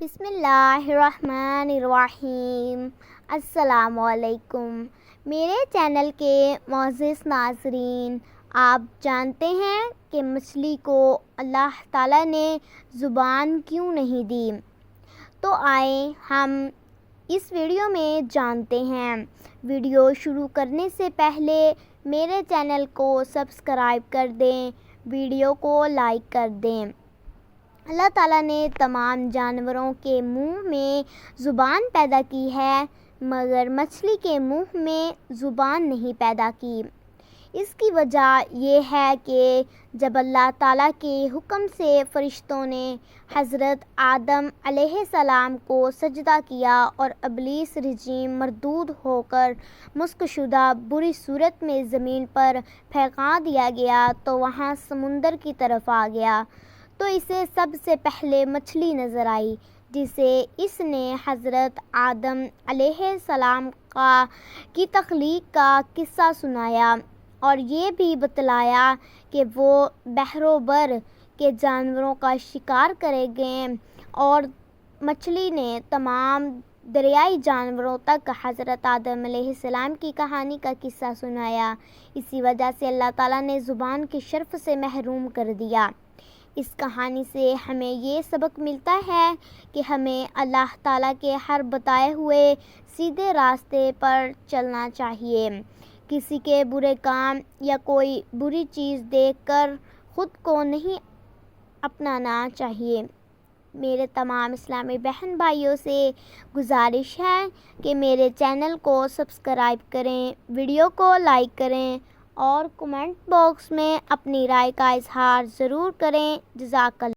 بسم اللہ الرحمن الرحیم۔ السلام علیکم میرے چینل کے معزز ناظرین، آپ جانتے ہیں کہ مچھلی کو اللہ تعالیٰ نے زبان کیوں نہیں دی؟ تو آئیں ہم اس ویڈیو میں جانتے ہیں۔ ویڈیو شروع کرنے سے پہلے میرے چینل کو سبسکرائب کر دیں، ویڈیو کو لائک کر دیں۔ اللہ تعالیٰ نے تمام جانوروں کے منہ میں زبان پیدا کی ہے، مگر مچھلی کے منہ میں زبان نہیں پیدا کی۔ اس کی وجہ یہ ہے کہ جب اللہ تعالیٰ کے حکم سے فرشتوں نے حضرت آدم علیہ السلام کو سجدہ کیا اور ابلیس رجیم مردود ہو کر مسخ شدہ بری صورت میں زمین پر پھینکا دیا گیا تو وہاں سمندر کی طرف آ گیا، تو اسے سب سے پہلے مچھلی نظر آئی، جسے اس نے حضرت آدم علیہ السلام کی تخلیق کا قصہ سنایا اور یہ بھی بتلایا کہ وہ بحر و بر کے جانوروں کا شکار کرے گئے، اور مچھلی نے تمام دریائی جانوروں تک حضرت آدم علیہ السلام کی کہانی کا قصہ سنایا۔ اسی وجہ سے اللہ تعالیٰ نے زبان کے شرف سے محروم کر دیا۔ اس کہانی سے ہمیں یہ سبق ملتا ہے کہ ہمیں اللہ تعالیٰ کے ہر بتائے ہوئے سیدھے راستے پر چلنا چاہیے۔ کسی کے برے کام یا کوئی بری چیز دیکھ کر خود کو نہیں اپنانا چاہیے۔ میرے تمام اسلامی بہن بھائیوں سے گزارش ہے کہ میرے چینل کو سبسکرائب کریں، ویڈیو کو لائک کریں اور کمنٹ باکس میں اپنی رائے کا اظہار ضرور کریں۔ جزاک اللہ۔